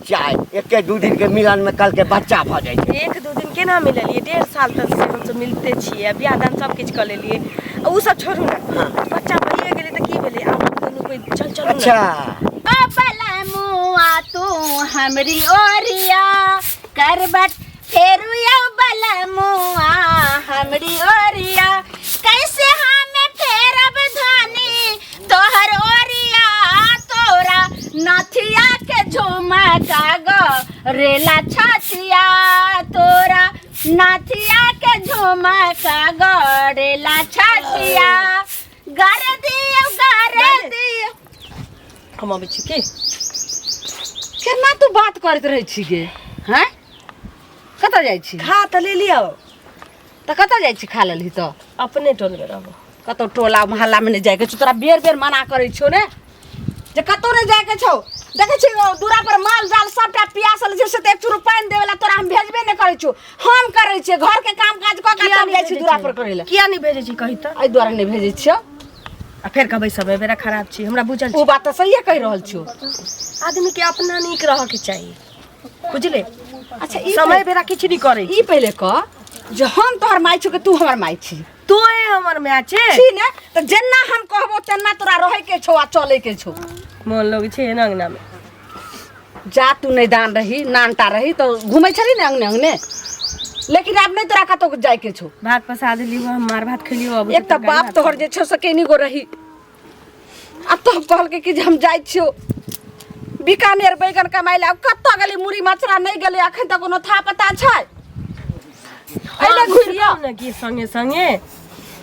चाय एक दू दिन के मिलन में कल के बच्चा भ जाए एक दू दिन के ना मिललिए 1.5 साल तक से हम सब मिलते छिए बियाह दान सब किछ कर लेलिए उ सब छोड़ू ना बच्चा भइए गेले त की भेले आप दोनों कोई चल चलू अच्छा ओ बलमुआ तू हमरी ओरिया करबट फेरू या बलमुआ हमरी ओरिया कैसे हमें फेरब धनी तोहर ओरिया तोरा नथिया के झुमका गो रेला छतिया तोरा नथिया के झुमका गो रेला छतिया गर दियो हम आबै छी की केना तू बात करत रहै छी गे हैं कतऽ जाइ छी खा त ले लियो त कतऽ जाइ छी खा लेलही त अपने टोल में रहबो कतौ टोला मोहल्ला में नहीं जाए के छौ तोरा बेर बेर मना करै छौ ने जे कतौ नहीं जाए के छौ देखे छी दूरा पर माल जाल सबटा पियासल जे से त 1 चुरू पानी देवेला तोरा हम भेजबे नहीं करै छौ हम करै छी घर के काम काज क के चल जाइ छी दूरा पर करै ला किया नहीं भेजे छी कहि त एहि द्वारा नहीं भेजै छियो आ फेर कहबै सब बेरा खराब छी हमरा बुझल ओ बात त सही कहि रहल छौ आदमी के अपना नीक रह के चाहिए बुझले अच्छा ई समय बेरा किछ नहीं करे ई पहले कह जे हम तोहर माई छौ के तू हमर माई छी तोए हमर मैच है छी ने त जेना हम कहबो तेना तोरा रहे के छौ आ चले के छौ मन लगे छे ना अंगना में जा तू नहीं दान रही नानता रही तो घूमे छली ने अंगने अंगने लेकिन अब नहीं तोरा कतौ जाए के छौ भात पसाद लियो हम मार भात खलियो अब एक त बाप तोहर जे छौ सकेनी गो रही आ तो कहल के कि जे हम जाय छियो बीकानेर बैगन कमाइला कत्ता गेली मुरी मछरा नहीं गेले अखन तक कोनो था पता छै अइले घुरियो ना की संगे संगे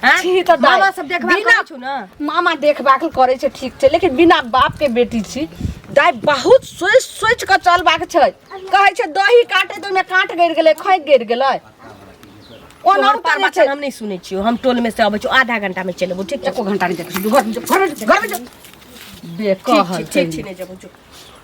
हां छी त मामा सब देखभाल करै छु ना मामा देखभाल करे छै ठीक छै लेकिन बिना बाप के बेटी छी दाई बहुत सोच सोच के चलबाक छै कहै छै दही काटे तो में काट गिर गेले खै गिर गेले ओना पर बच्चा हम नहीं सुनै छियो हम टोल में से आबै छु आधा घंटा में चलेबो ठीक छै 1 घंटा नहीं देख घर में जा बेकह ठीक छी नहीं जेबो जो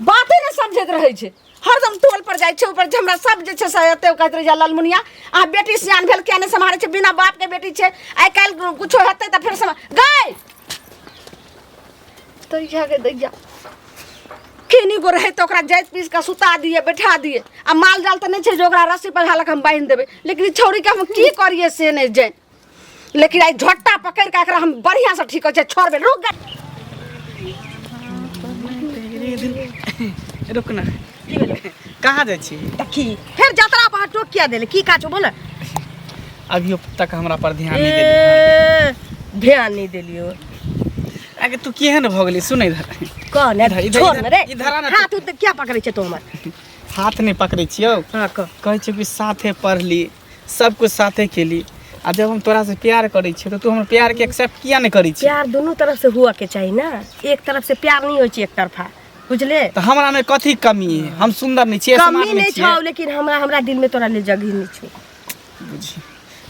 बाते नहीं समझैत रहै छै हरदम टोल पर जाइ छै ऊपर हमरा सब जे छै से एते कहैत रह जा ललमुनिया आ बेटी सियान भेल क्या नहीं सम्हारे छै बिना बाप के बेटी छै आइ काल कुछो हेतै त फिर सम गई तो जाके दैया केनी गो रहे तो ओकरा जाइत पीस का सुता दिए बैठा दिए आ माल जाल त नहीं छै जे ओकरा रस्सी पर हालक हम बांध देबे लेकिन छौरी के हम की करिए से नहीं जान लेकिन आई झट्टा पकड़ के एकरा हम बढ़िया से ठीक छै छोड़बे रुक गई रुक ना कहाँ जाइ छी की फिर यात्रा पर टोक किया देले की काचो बोल अभी तक हमरा पर ध्यान नहीं देली ध्यान नहीं देलियो आगे तू केहन भ गेली सुन इधर कौन है छोड़ ना रे इधर आना हां तू क्या पकड़े छ तू हमर हाथ नहीं पकड़े छियो हां कहै छै कि साथे पढ़ली सब कुछ साथे केली आ जब हम तोरा से प्यार करै छी तो तू हमर प्यार के एक्सेप्ट किया नहीं करै छी प्यार दोनों तरफ से हुआ के चाहिए ना एक तरफ से प्यार नहीं होई छी एक तरफा बुझले तो हमरा में कथी कमी है हम सुंदर नहीं छी समाज कमी में नहीं छी छौ लेकिन हमरा दिल में तोरा ले जगह नहीं छौ बुझी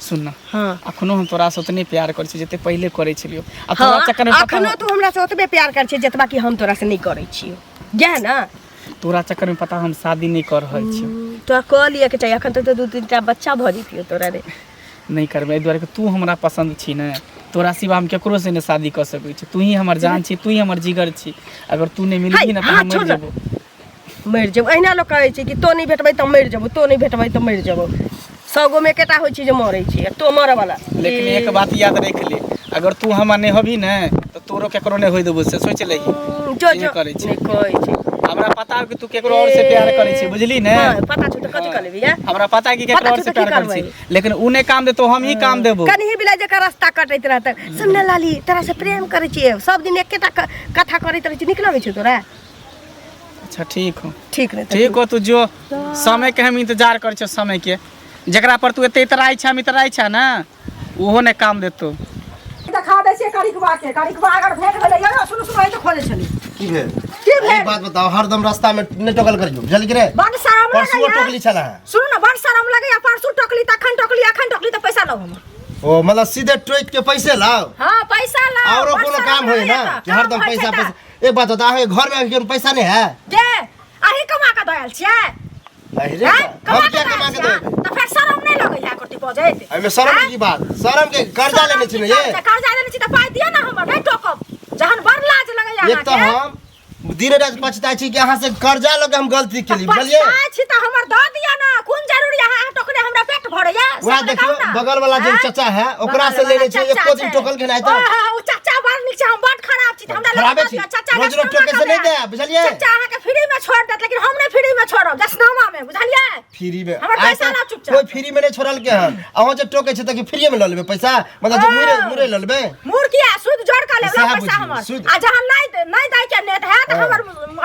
सुन ना हां अखनो हम तोरा से उतने प्यार करै छी जते पहले करै छलियो आ तोरा चक्कर में अखनो तू हमरा से ओतबे प्यार कर छी जतबा कि हम तोरा से नहीं करै छी जा ना तोरा चक्कर में पता हम शादी नहीं कर रहल छी तोरा कह लिया के चाहिए अखन तक तो 2-3 बच्चा भरी पियो तोरा रे नहीं करबे द्वारे कि तू हमरा पसंद छी ने तोरा सिवा हम केकरो से ने शादी कर सकै छी तू ही हमर जान छी तू ही हमर जिगर छी अगर तू नहीं मिलबी ना त हम मर जेबो अहिना लोग कहै छै कि तो नहीं भेटबै त मर जेबो तो नहीं भेटबै त मर जेबो 100 गो में केटा होय छै जे मरै छै तो मरे वाला लेकिन एक बात याद रख ले अगर तू हमरा नहीं हबी ना तो तोरो केकरो नहीं होय देबो से सोच लेही जो करे छी नहीं कहै छै हमरा पता है कि तू केकरो और से प्यार करे छी बुझली ने हां पता छै त कथि कर लेबी या हमरा पता है कि केकरो और से प्यार करे छी लेकिन उ नहीं काम दे तो हम ही काम देबो कहीं बिला जे का रास्ता कटैत रहत सुनने लाली तोरा से प्रेम करे छी सब दिन एकेटा कथा करैत रहै छी निक लगै छै तोरा अच्छा ठीक हो ठीक रे ठीक हो तू जो समय के हम इंतजार कर छ समय के जकरा पर तू एते इतराई छ हम इतराई छ ना ओहो ने काम देतो देखा दे से कारिकवा अगर भेट भेले या सुनु सुनु तो खोले छली की भेल एक बात बताओ हरदम रास्ता में ने टोकल करियो बुझल कि रे बड़ शरम परसुओ लगे टोकली छला सुनु ना बड़ शरम लगे परसु टोकली तखन टोकली त पैसा लो हम ओ मतलब सीधे ट्रेक के पैसे लाओ हां पैसा लाओ और कोनो काम होय ना कि हरदम पैसा एक बात बता घर में अभी पैसा नहीं है दे आही कमा के दयाल छियै अरे हम क्या कमा के देबे तो फिर शरम नहीं लगे या करती पहुंचे एमे शरम की बात शरम के कर्जा लेने छी ने ये कर्जा लेने छी त पाई दिया ना हमर नहीं टोकब जहन बड़ लाज लगे या एक तो हम दिन रात पछताई छी कि अहाँ से कर्जा लगे हम गलती केली बुझलिए छी त हमर द दिया ना कोन जरूरी है टोकरे हमरा पेट भरैया वहाँ देखियो बगल वाला जो चाचा है ओकरा से ले छै एको दिन टोकल के नहीं त ओ चाचा बड़ नीक छै हम बड़ खराब छी हमरा खराबे छी चाचा रोज रोज टोके से नहीं दे बुझलिए चाचा अहाँ के फ्री में छोड़ देत लेकिन हम नहीं फ्री में छोड़ब जसनामा में बुझलिए फ्री में हमर पैसा ना चुपचाप कोई फ्री में नहीं छोड़ल के है अहाँ जे टोके छै त कि फ्री में ल लेबे पैसा मतलब जो मुरे ल लेबे मुर किया सूद जोड़ का लेबे पैसा हमर आ जहां नहीं दै के नेत है त हमर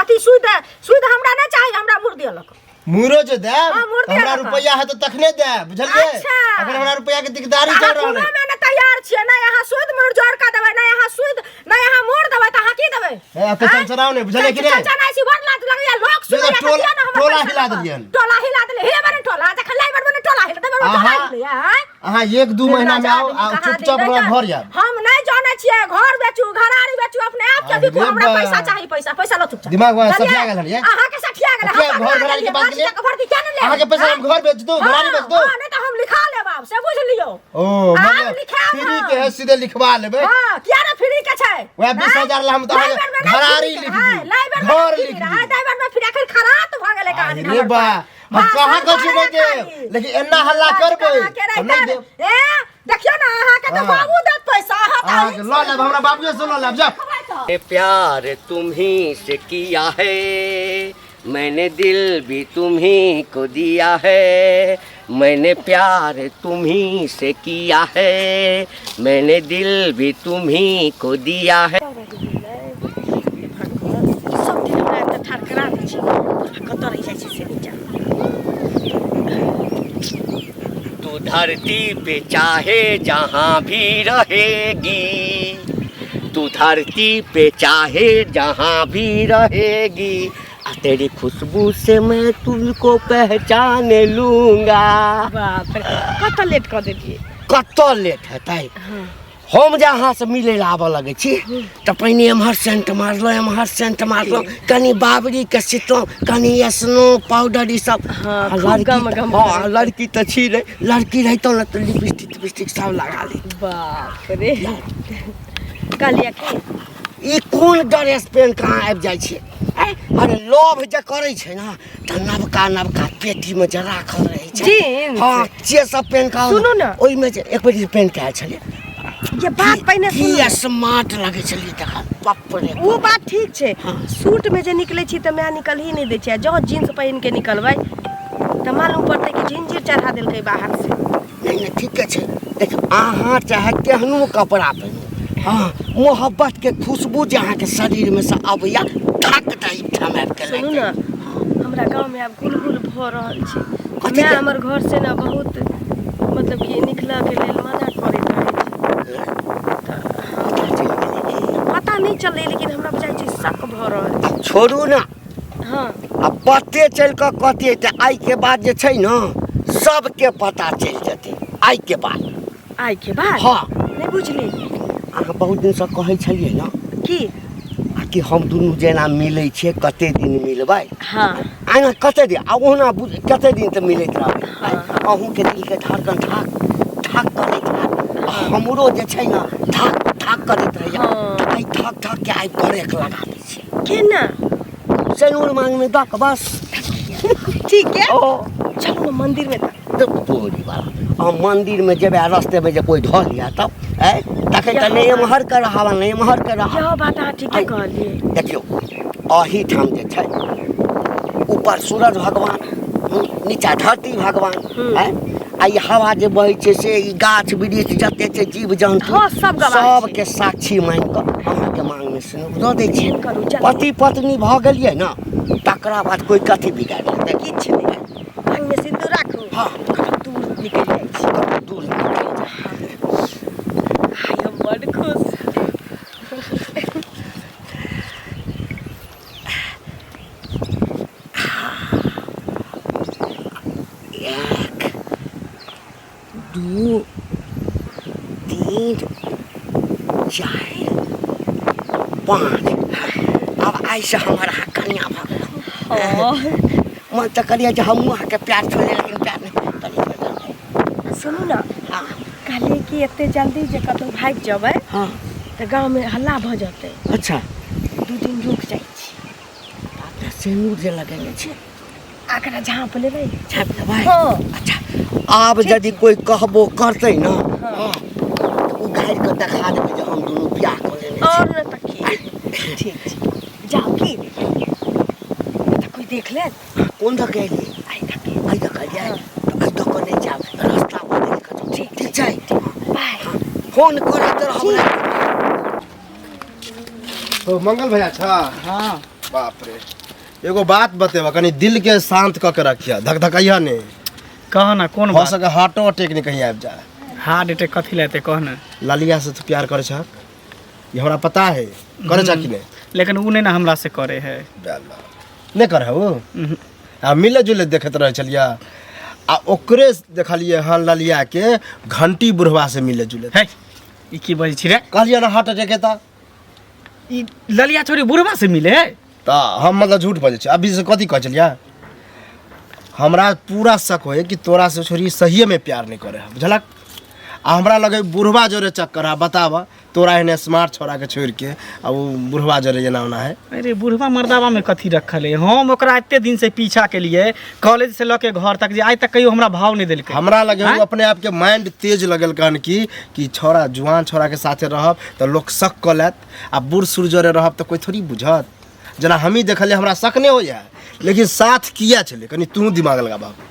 अथी सूद हमरा ना चाहिए हमरा मुर दियलक मुरो जे दे हमरा रुपया है तो तखने दे बुझलिए अगर हमरा रुपया के दिकदारी चल रहल है मैं तैयार छियै ना यहाँ सूद मुर जोड़ का देबै ना यहाँ सूद ना यहाँ मोड़ देबै त अहाँ की देबै ए तो चलचराओ ने बुझलिए कि नहीं चलचराई छी बड़ लात लगैया लोक सुन टोला हिला देलिए टोला हिला देले हे बने टोला देख लाई बने टोला हिला देबै टोला हिला अहाँ 1-2 महीना में आओ चुपचाप हमरा घर जाओ हम नहीं जाने छियै घर बेचू घरारी बेचू अपने आप के भी हमरा पैसा चाहिए पैसा लो चुपचाप दिमाग में सठिया गेल है अहाँ के सठिया गेल घर घरारी के बात के भर्ती क्या ले अहाँ के पैसा हम घर बेच दो घरारी बेच दो नहीं तो हम लिखा लेब आप से बुझ लियो ओ मतलब फ्री के है सीधे लिखवा लेबे हां क्या रे फ्री के छै वह 20000 ला हम तो घरारी लिख दी घर लिख दी ड्राइवर में फिर आखिर खराब भ गेले कहानी अरे बा हम कहां कछु नहीं दे लेकिन एना हल्ला करबे हम नहीं दे ए देखियो ना अहाँ के तो बाबू देत पैसा अहाँ के ल लेब हमरा बाबूए से ल लेब जा ये प्यार तुम्ही से किया है मैंने दिल भी तुम्ही को दिया है मैंने प्यार तुम्ही से किया है मैंने दिल भी तुम्ही को दिया है सब दिन हमरा त ठार करा दै छी कत रहि जाइ छी से नीचा तू धरती पे चाहे जहाँ भी रहेगी तू धरती पे चाहे जहाँ भी रहेगी तेरी खुशबू से मैं तुमको पहचान लूंगा बाप रे कत लेट कर देलिए कत लेट हेतै हम जहाँ से मिले आबऽ लगे छी तो पहिने एम्हर सेंट मारलो कनी बाबरी के सिटलो कनी स्नो पाउडर ई सब लड़की तो छी रे लड़की रहतो ना तो लिपस्टिक सब लगा ली बाप रे कालिया के ई कोन ड्रेस पेन कहाँ आबि जाइ छै अरे लोभ जे करे छै ना त नवका पेटी में जे राखल रहे छै जीन्स हां जे सब पेन का सुनू ना ओइ में जे एक बार पेन के छले ये बात पहिने सुन ये स्मार्ट लगे छली देखा बाप रे वो बात ठीक छै सूट में जे निकले छी त मैं निकल ही नहीं दै छै जो जींस पहन के निकलबै त मालूम पड़ते कि जिंजीर चढ़ा देलकै बाहर से नहीं ठीक छै देख अहाँ चाहे केहनो कपड़ा पहिनू हाँ मोहब्बत के खुशबू जे अहाँ के शरीर में से आबैया धक दई ठमार के सुनू ना हमरा गांव में अब गुलगुल भ रहल छै मैं हमर घर से ना बहुत मतलब कि निकला के लेल मना करैत रहे छी पता नहीं चले लेकिन हमरा बुझाइ छै शक भ रहल छै छोड़ू ना हां अब पते चल के कते त आई के बाद जे छै ना सबके पता चल जते आई के बाद हाँ नहीं बुझली अहाँ बहुत दिन से कहै छलिए ना कि हम दुनू जेना मिलै छियै कते दिन मिलबै हां आना कते दिन आ ओना कते दिन त मिलैत रहबै अहूँ के दिल के धड़कन ठाक करैत रहे हमरो जे छै ना ठाक करैत रहे आई ठाक के आई ब्रेक लगा दै छियै केना सैनूर मांग में दक बस ठीक है चलो ना मंदिर में पूरी वाला मंदिर में जेबे रास्ते में जे कोई ढल लिया तब तखे त नहीं एम्हर कर हवा नहीं एम्हर कर यह बात अहाँ ठीके कहलिए देखियो अही ठाम जे छै ऊपर सूरज भगवान नीचा धरती भगवान है आई हवा जे बहै छै से ई गाछ वृक्ष जते छै जीव जंतु सब के साक्षी मान के अहाँ के मांग में सिनुर दऽ दै छी पति पत्नी भ गेलिए ना तकरा बाद कोई कथी बिगाड़ लेतै किछ नहीं मांग में सिंदूर राखू हां दूर निकल जाइ छी दूर निकल जाइ हम बड़ खुश 2 3 4 5 अब ऐसे हमारा कन्या भगवान मन तो करिए जो हम वहाँ के प्यार छोड़े लेकिन प्यार नहीं करिए सुनू ना कहलिए कि एते जल्दी जे कतौ भाग जबै हाँ तो गांव में हल्ला भ जते अच्छा 2 दिन रुक जाइ छी सिंदूर जे लगेने छी आकरा जहाँ पे लेबै छाप लेबै हाँ। अच्छा आब यदि कोई कहबो करतै ना हाँ उ घारि के देखा देबै जे हम दुनू बियाह कर लेने छी और न त की ठीक छै जाओ की त कोई देख ले कोन द कहली आई तक आई द नहीं जाब रास्ता बदल के जाऊ ठीक छै बाय फोन करैत रहबै ओ मंगल भैया छा हाँ बाप रे एगो बात बतेबा कनी दिल के शांत क के रखिया धकधकैया ने कह ना कौन हो बात सके हार्टो अटैक नहीं कहीं आबि जाए हार्ट अटैक कथी लेते कह ना लालिया से तू प्यार करे छ ये हमरा पता है करे छ कि नहीं लेकिन उ नहीं ना हमरा से करे है नहीं करे हो आ मिले जुले देखत रहे चलिया आ ओकरे देखलिए हाँ लालिया के घंटी बुढ़वा से मिले जुले है ई की बजै छी रे कहलिए ना हार्ट अटैक एता ई ललिया छोरी बुढ़वा से मिले है तो हम मतलब झूठ बजे छी अभी से कथी कह चलिया हमरा पूरा शक होए कि तोरा से छोरी सही में प्यार नहीं करे है बुझलक आ हमरा लगे बुढ़वा जोरे चक्कर है बतावा तोरा एने स्मार्ट छोरा के छोड़ के आ वो बुढ़वा जोरे जना होना है अरे बुढ़वा मर्दावा में कथी रखल है हम ओकरा एते दिन से पीछा के लिए कॉलेज से लके घर तक जे आज तक कहियो हमरा भाव नहीं देलकै हमरा लगे हाँ? वो अपने आप के माइंड तेज लगल कहन कि छोरा जुआन छोरा के साथे रहब तो लोग शक क लेत आ बूढ़ सूर जोरे रहब तो कोई थोड़ी बुझत जना हमी देखले हमरा शक नहीं हो जाए लेकिन साथ किया चले कनी तू दिमाग लगा बाबू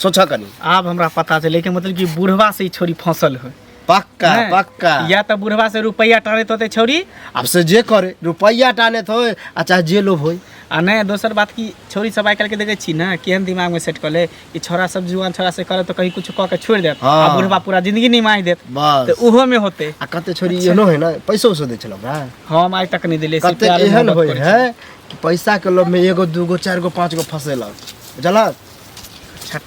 सोचा कनी अब हमरा पता चले कि मतलब कि बुढ़वा से ही छोरी फसल है पक्का हैं? पक्का या तो बुढ़वा से रुपया टाने तो छोरी अब से जे करे रुपया टाने तो आ चाहे जे लोभ होई आ नहीं दोसर बात की छोरी सब आइ काल्हि के देखे छी ना केहन दिमाग में सेट कर ले कि छोरा सब जुआन छोरा से करे तो कहीं कुछ कह के छोड़ देत हाँ। आ बुढ़वा पूरा जिंदगी निमाई देत बस तो उहो में होते आ कते छोरी एहनो है ना पैसो से दे छलो हमरा हम आज तक नहीं दिले कते एहन होय है कि पैसा के लोभ में एगो दूगो चार गो पांच गो फसेलक बुझलक अच्छा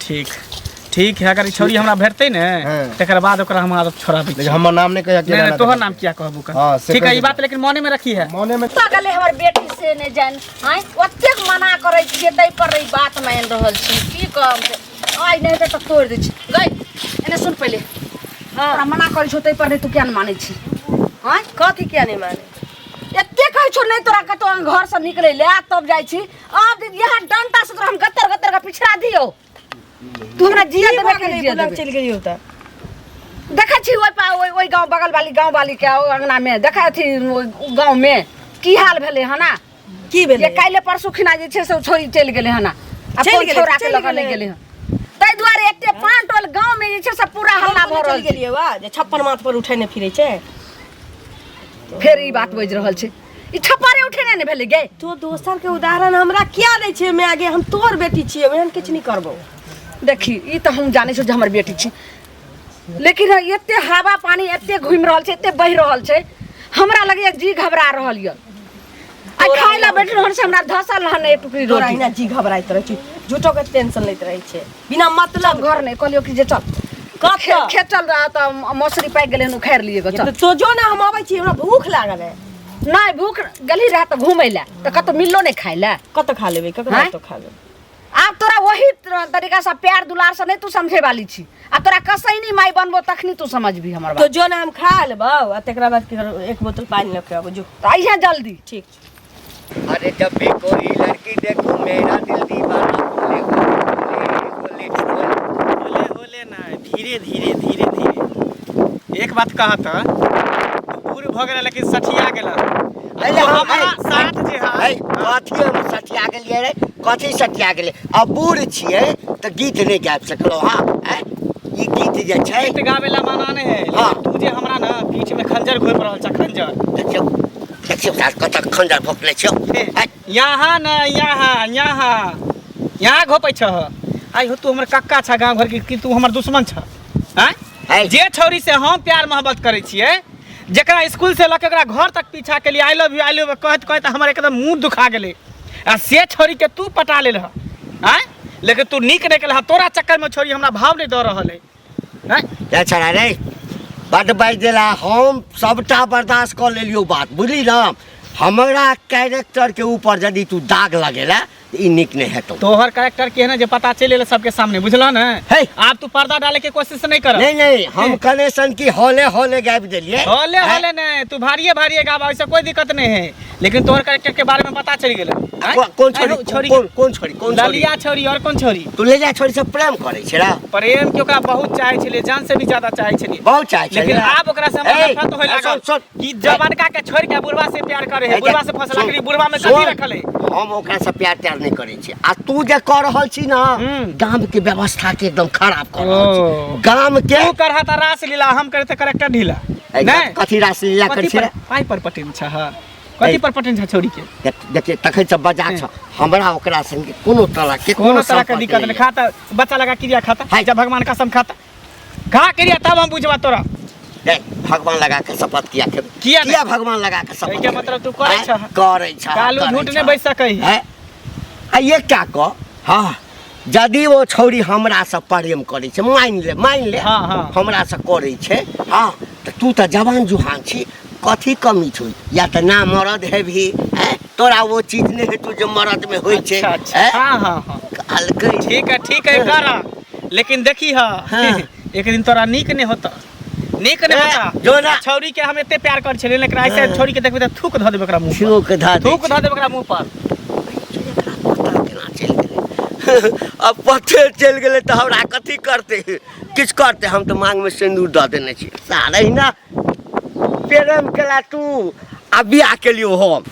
ठीक है अगर ई छोरी हमरा भेटते ने हाँ। तकर बाद ओकरा हम आदत छोड़ा दी लेकिन हमर नाम नहीं कहिया के नहीं तोहर नाम क्या कहबू हाँ, से ठीक है कह ई बात लेकिन मने में रखी है मने में पागल हमर बेटी से ने जान हां ओतेक मना करै छियै तै पर ई बात मान रहल छी की कहब आइ नहीं त तोड़ दै छी गई एने सुन पहले हां मना करै छौ तै पर नहीं तू किया न मानै छी हां कथी किया नहीं माने एते कहै छौ नहीं तोरा कतो घर से निकले ले तब जाइ छी अब यहाँ डंटा से तोरा हम गत्तर गत्तर का पिछड़ा दियो तू हमरा जिया देबे के जिया देबे चल गई होता देखै छी ओइ गांव बगल वाली के अंगना में देखै थी गांव में की हाल भेलै हना की भेलै ये काल्हि परसू खिना जे छै से छोरी चलि गेलै हना आ चलि कोन गेलै, छोरा के चलि लगा गेलै। नहीं गेलै हन तै दुआरे एते पांटोल गांव में जे छै से पूरा हल्ला भ चल रहल छै गेलिए वा जे 56 माथ पर उठेने फिरै छै फेर ई बात बज रहल छै ई छप्परे उठेने ने भेलै गे तो दोसर के उदाहरण हमरा क्या दै छै मैं आगे हम तोर बेटी छियै ओहन किछ नहीं करबो देखी ई त हम जानै छी जे हमर बेटी छी लेकिन एते हवा पानी एते घुमि रहल छै एते बहि रहल छै हमरा लगे जी घबरा रहल य आ खाय ला बैठ रहल छै हमरा धसल रहन एक टुकड़ी तोरा रोटी हिना जी घबराइत रहै छी झूठो के टेंशन लैत रहै छै बिना मतलब घर नहीं कहलियो कि जे चल कत खेचल रहा त मौसरी पाकि गेलै हन उखाड़ि लिए गो चल तो जो ना हम आबै छी हमरा भूख लागल है नहीं भूख गली रहा त घूमै ला त कतो मिललो नहीं खाय ला कत खा लेबै ककरा हैं? तो खा लेबै आब तोरा वही तरीका से प्यार दुलार से नहीं तू समझे वाली छी आ तोरा कसैनी माई बनबो तखनी तू समझबी हमर तो बात जो ना हम खा लेबौ आ तकरा बाद की करब, एक बोतल पानी लेके आबो जो तो अइहे जल्दी ठीक अरे जब भी कोई लड़की देखूं मेरा दिल दीवाना बोले होले होले ना धीरे धीरे धीरे धीरे एक बात कहा था बूढ़ भ गेला लेकिन सठिया गेला अरे हमारा साथ जे है कथी हम सटिया गेलिए रे कथी सटिया गेलिए अब बूढ़ छिए तो गीत नहीं गाबि सकलो हाँ हैं? ई गीत जे छै गीत गावेला माना नहीं है हाँ। तू जे हमरा ना पीठ में खंजर घोप रहल छ खंजर देखियो साथ कतक खंजर भोकले छौ हैं? यहाँ न यहाँ घोपै छ आई हो तू हमर कक्का छ गांव घर के कि तू हमर दुश्मन छ हैं है जे छौरी से हम प्यार मोहब्बत करै छियै जकरा स्कूल से लके ओकरा घर तक पीछा के लिए आई लव यू कहत कहत हमर एकदम मुंह दुखा गेलै आ से छोरी के तू पटा ले रह हैं लेकिन तू नीक नहीं केलह तोरा चक्कर में छोरी हमरा भाव नहीं दऽ रहल है हैं या छड़ा रे बड बाज देला हम सबटा बर्दाश्त कर लेलियो बात बुझली ना हमरा कैरेक्टर के ऊपर यदि तू दाग लगेला ई निक नहीं है तो तोहर कैरेक्टर के है ना जो पता चले सबके सामने बुझलो ना। है आप तू पर्दा डाले के कोशिश नहीं कर। नहीं हम कनेक्शन की हौले हौले गायब दिलिए होले होले नहीं, तू भारी गावा, ऐसा कोई दिक्कत नहीं है, लेकिन तोहर कैरेक्टर के बारे में पता चल गेल। कौन छोरी कौन छोरी ललिया छोरी और कौन छोरी? तू ले जा छोरी से प्रेम करे छेड़ा प्रेम के ओकरा बहुत चाहे छले, जान से भी ज्यादा चाहे छले, बहुत चाहे छले। लेकिन आप ओकरा से नफरत होय लागल सुन कि जवानका के छोड़ के बुढ़वा से प्यार करे है, बुढ़वा से फसला करी, बुढ़वा में कथी रखल है? हम ओकरा से प्यार त्यार नहीं करे छी। आ तू जे कर रहल छी ना गांव के व्यवस्था के एकदम खराब कर रहल छी। गांव के तू करहा त रास लीला, हम करते कैरेक्टर ढीला। नहीं कथी रास लीला कर छी? पाई पर पटिन छ ह, कथी पर पटिन छ छोरी के? देखिए तखन से बजा छ हमरा ओकरा संगे कोनो तरह के दिक्कत नहीं। खाता बच्चा लगा क्रिया खाता, जब भगवान कसम खाता कहा क्रिया, तब हम बुझवा तोरा। देख भगवान लगा के शपथ किया भगवान लगा के शपथ के मतलब तू करे छ कालू झूठ नहीं बैठ सकै है। आ ये क्या कह हाँ यदि वो छौरी हमरा से प्रेम करे छै, मान ले हाँ। हमरा से करे छै हाँ, तो तू तो जवान जुहान छी, कथी कमी छौ? या तो ना मरद है भी तोरा वो चीज नहीं है तू जो मरद में होई छै। हाँ ठीक है करा, लेकिन देखी एक दिन तोरा नीक नहीं होता, नीक नहीं होता जो ना छौरी के हम एते प्यार कर छले, लेकिन ऐसे छौरी के देखबे त थूक ध देबे ओकरा मुंह पर, थूक ध देबे ओकरा मुंह पर। अब पथे चल गए तो हमरा कथी करते किछ करते? हम तो मांग में सिंदूर द देने छी सारा ही ना प्रेम केला तू आ बियाह के लिए हम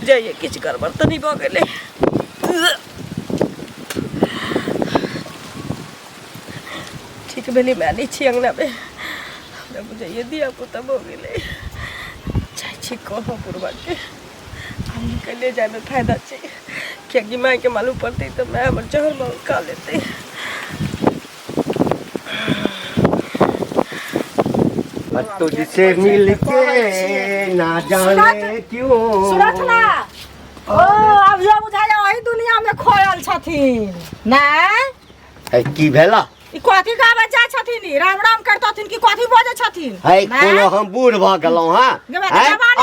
जाइए किछु गड़बड़ तो नहीं भ गेलै। ठीक भेली मैं नहीं छी अंगना में, हमरा बुझाइए दिया पुता भ गेलै। जाइ छी कहो बुढ़वा के हम निकले जाए में फायदा छै, कियाकि माँ के मालूम पड़ते तो मैं हमर जहर में खा लेते। तुझसे मिल के ना जाने क्यों सुनत ना ओ अब जो बुझाया वही दुनिया में खोयल छथिन ना। की भेला? ई कथी गावे जा छथिन? ई राम राम करतथिन कि कथी बजे छथिन? है कोनो हम बूढ़ भ गेलौं हां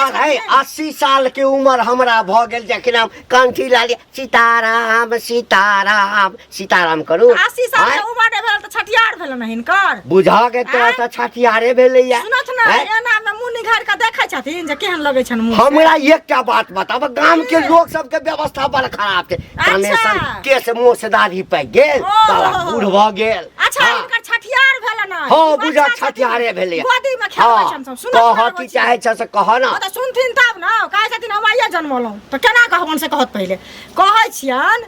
और है 80 साल के उम्र हमरा भ गेल जखन हम कंठी लाली सीताराम सीताराम सीताराम करू। 80 साल के उम्र भेल त छठियार भेल न हिनकर बुझा के तो छठियारे भेलै या। सुनत ना एना में मुंह निघार के देखै छथिन जे केहन लगै छन मुंह। हमरा एकटा बात बताब, गांव के लोग सब के व्यवस्था बड़ खराब छै। कनेसन केस मुंह से दाढ़ी पाक गेल, साला बूढ़ भ गेल। अच्छा इनकर छठियार भेल ना? हां बुझा छठियारे भेलै। गोदी में खेलै छन सब। सुनत कह की चाहे छ से कह ना। त सुनथिन तब ना, कहै छथिन हम आइए जन्मलौं त केना कहबन से कहत पहिले। कहै छियन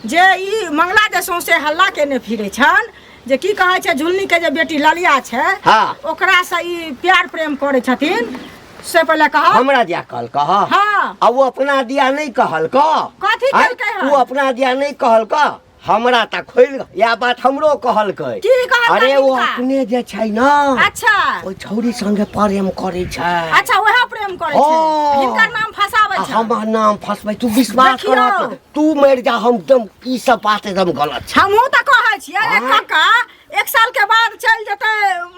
जे ई मंगला देशों से हल्ला केने फिरै छन जे की कहै छै झुलनी के जे बेटी ललिया छै ओकरा से ई प्यार प्रेम करै छथिन से पहिले कह। हमरा दिया कहल कह। हां आ वो अपना दिया नहीं कहल कह। कथी कहलकै हन? वो अपना दिया नहीं कहल कह। हमरा त खोल या बात हमरो कहलकै। की कहलकै? अरे वो अपने जे छै ना अच्छा ओ छौरी संगे प्रेम करै छै। अच्छा वह प्रेम करै छै, हिनकर नाम फसाबै छै। हमर नाम फसबै तू विश्वास कर। तू मर जा हम एकदम ई सब बात एकदम गलत छै। हमहू त कहै छियै रे काका 1 साल के बाद चल जते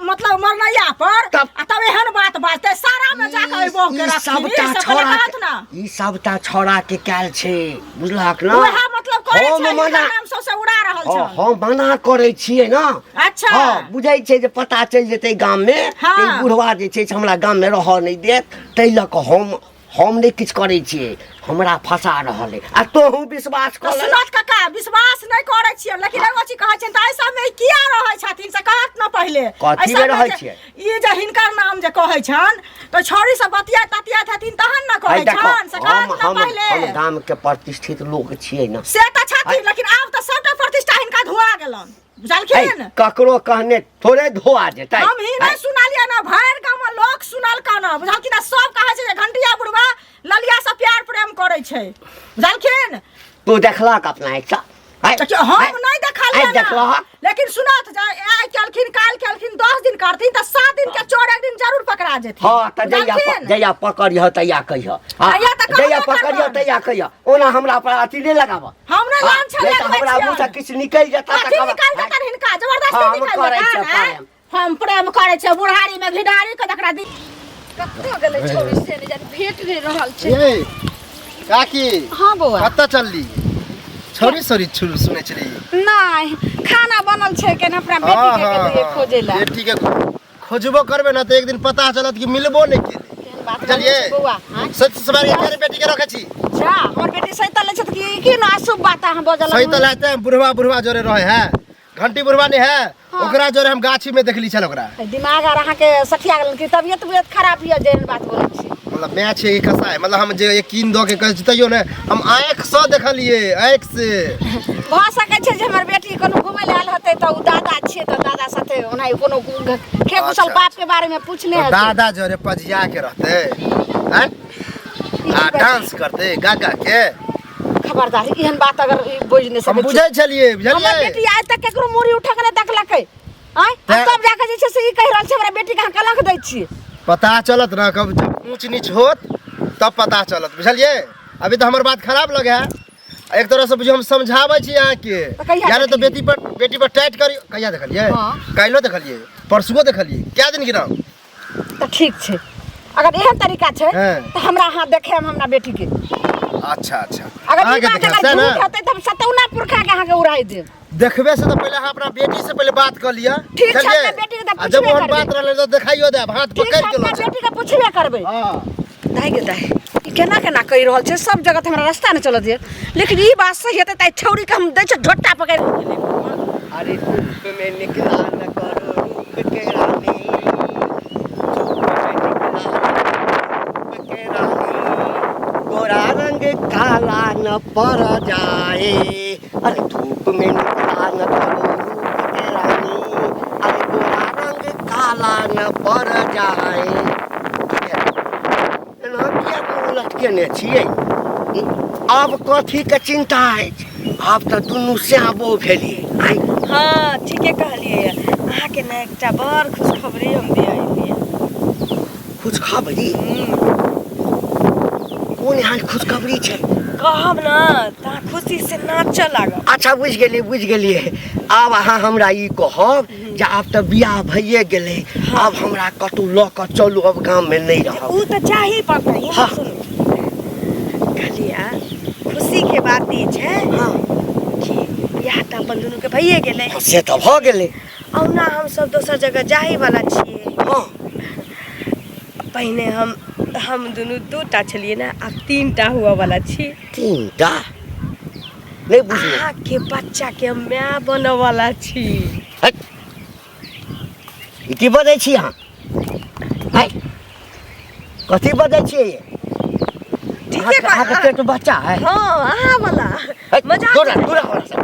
मतलब मरनैया पर तब एहन बात बाजते सारा में जाके एबो के रखी सबटा छोड़ा ई सबटा छोड़ा के काल छै बुझलक ना। वह मतलब कहै छै नाम से उड़ा रहल छै। हम मना करै छियै ना। अच्छा हां बुझै छै जे पता चल जेतै गाम में कि बुढ़वा जे छै हमरा गाम में रह नहीं देत, तै ल क हम नहीं किछ करै छियै, हमरा फंसा रहल है। आ तोहू विश्वास कर। सुनत काका विश्वास नहीं करै छियै, लेकिन एगो चीज कहै छै त ऐसा में किया रहै छथिन से कहत न पहिले। कथी में रहै छियै? ई जे हिनकर नाम जे कहै छन त छौरी सब बतिया ततिया हथिन तहन न कहै छन से कहत न पहिले। हम गाम के प्रतिष्ठित लोग छियै ना। से त छथिन, लेकिन आब त सबटा प्रतिष्ठा हिनका धोआ गेलन बुझलखिन। ककरो कहने थोड़े धोआ जेतै। हम ही नहीं सुनालिया ना, भैर गांव में लोग सुनल का ना बुझलखिन। सब कहै छै जे घंटिया बुढ़वा ललिया से प्यार प्रेम करै छै बुझलखिन। तू देखलक अपना इच्छा? हम नहीं देखलिए ना, लेकिन सुना तो जा आइ केलखिन काल केलखिन 10 दिन करथिन त 7 दिन के चोर एक दिन जरूर पकड़ा जेथिन। हाँ त जया पकड़िह तैया कहिह। हाँ जया पकड़िह तैया कहिह। ओना हमरा पर अथी नहीं लगाब। हमरा लान छले हमरा मुंह से किछ निकल जाता त खबर निकाल देतन हिनका जबरदस्ती निकाल देतन। हम प्रेम करे छै बुढ़ारी में घिढारी के तकरा दी कत्तो गेलै छोरी से ने जान भेट नहीं रहल छै। ए काकी हां बौआ कत्ता चलली छोरी छोरी सुनै छली नहीं खाना बनल छै के अपना बेटी के लिए खोजेला। बेटी के खोजबो करबे ना तो एक दिन पता चलत कि मिलबो नहीं केले। चलिए बौआ सच सवारी के बेटी के रखे छी। जा हमर बेटी सैतल छै त की ना शुभ बात हम बजल। सैतल है बुढ़वा जोरे रहे है घंटी बुढ़वा नहीं है ओकरा जोरे हम गाछी में देखली छल ओकरा। दिमाग आर अहाँ के सठिया गेल की तबियत खराब हिय जेहन बात बोलै छी। मतलब मैच है कसा है मतलब हम जे यकीन दो के कह तइयो ने हम आंख से देखलिए आंख से भ सकै छै जे हमर बेटी कोनो घुमै ले आल होतै त उ दादा छियै त दादा साथे ओना कोनो खेकुशल बात के बारे में पूछने है। दादा जोरे पजिया के रहते हैं आ डांस करते गागा के। खबरदार एहन बात अगर बोझ ने हम बुझै छलिए हमर बुझलिए। बेटी आज तक केकरो मुरी उठा के देखलकै आय तब जाके जे छै से ई कह रहल छै हमरा बेटी के कलंक दै छियै। पता चलत ना कब जब ऊंच नीच होत तब पता चलत बुझलिए। अभी तो हमार बात खराब लगे है एक तरह से बुझियो हम समझाबै छी यहाँ के यार तो बेटी पर टाइट करी कहिया देखलिए काइलो देखलिए परसुओ देखलिए क्या दिन गिराओ त ठीक छै अगर एहन तरीका छै त हमरा हां देखे हमरा बेटी के। अच्छा अच्छा अगर आगे ई बात अगर झूठ होतै त हम सतौना पुरखा के अहाँ के उड़ाई देब। देखबे से तो पहले हम अपना बेटी से पहले बात कर लिया ठीक छै अपना बेटी के त जब पूछबे हम बात रहले तो दिखाइयो दे हाथ पकड़ के लो बेटी के पूछबे करबै। हां दाई गे दाई ई केना केना कहि रहल छै सब जगह हमरा रास्ता न चल दिए लेकिन ई बात सही हेतै त छौरी के हम दै छै झोटा पकड़ के। अरे धूप में निकला न करो रूप के रानी गोरा रंग काला न पड़ जाए। अरे धूप में निकला न करो रूप के रानी अरे गोरा रंग काला न पड़ जाए। एना किया मुँह लटकेने छियै आब कथी के चिंता अछि आब तऽ दुनू श्यामो भेलियै। आइ हाँ ठीके कहलिए अहाँ के ना एकटा बड़ खुशखबरी हम दे आइलिए। खुशखबरी कोन यहाँ खुशखबरी छै कहब ना ता खुशी से नाचऽ लागब। अच्छा बुझ गेलिए आब अहाँ हमरा ई कहब जे आब तऽ बियाह भइए गेलै आब हमरा कतौ लऽ कऽ चलू अब गाम में नहीं रहब। उ त चाही पड़तै हाँ। सुनू कहलिया खुशी के बात ई छै हाँ कि बियाह त अपन दुनू के भइए गेलै से तऽ भऽ गेलै। औना हम सब दोसर जगह जाही वाला छियै। हाँ पहिने हम दुनू 2टा छलिए ना अब 3टा हुआ वाला छी। 3टा नहीं बुझलियै अहाँ के बच्चा के हम माय बनऽ वाला छी। हट ई की बजै छी अहाँ है कथी बजै छियै ये ठीके अहाँ के पेट बच्चा है हाँ अहाँ वाला मजाक दूरा हमरा से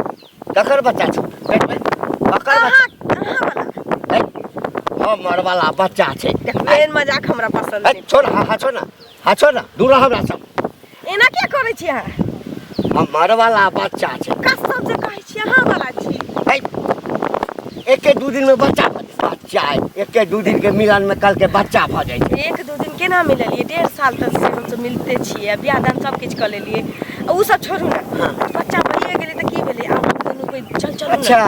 ककर बच्चा छै ककर बच्चा अहाँ वाला हमर वाला बच्चा छै। मेन मजाक हमरा पसंद है नहीं। छोड़ ना दूर हमरा सब एना क्या करै छी अहाँ हमर वाला बच्चा छै। कसम से कहै छी अहाँ वाला छी। है एके 2 दिन में बच्चा है एके 2 दिन के मिलन में कल के बच्चा भ जाय छै। 1-2 दिन केना मिललिए 1.5 साल तक से हम सब मिलते छियै बियाह दान सब किछ कर लेलिए उ सब छोड़ू ना बच्चा भइए गेलै त की भेलै आब दुनू कोई चल अच्छा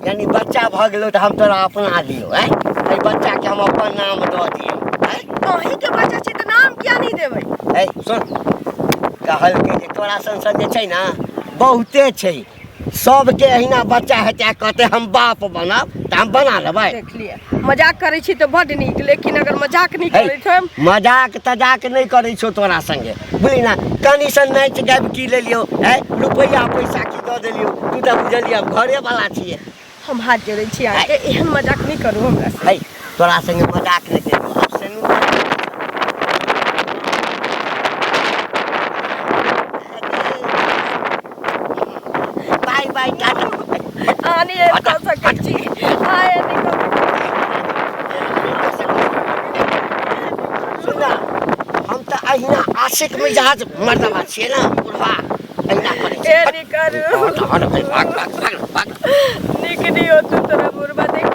यानी बच्चा भ गेलो त हम तोरा अपना लियो है ए बच्चा के हम अपन नाम द दियो है अहीं के बच्चा छै त नाम किया नहीं देबै। है सुन कहल के जे तोरा संसद जे छै ना बहुते छै सबके अहिना बच्चा हेतै कहते हम बाप बनब त हम बना लेबै। देख लिए मजाक करै छी त बड नीक लेकिन अगर मजाक नहीं करैत हम मजाक तजाक नहीं करै छौ तोरा संगे बुझली ना कनी सन नाच गाबि की लेलियो है रुपैया पैसा की दऽ देलियो तू तऽ बुझलियै अब घरे वाला छियै। हम हाथ जोड़ै छी अहाँके एहन मजाक नहीं करू हमरा से। है तोरा संगे मजाक नहीं करियो अब से बाय टाटा आनी कर सकै छी आए निकल सुना हम तऽ अहिना आशिक मिजाज मर्दवा छियै ना बुढ़वा अहिना करै ए छियै। नहीं करू भाग निक देखनी हो तू तोरा बुढ़वा देख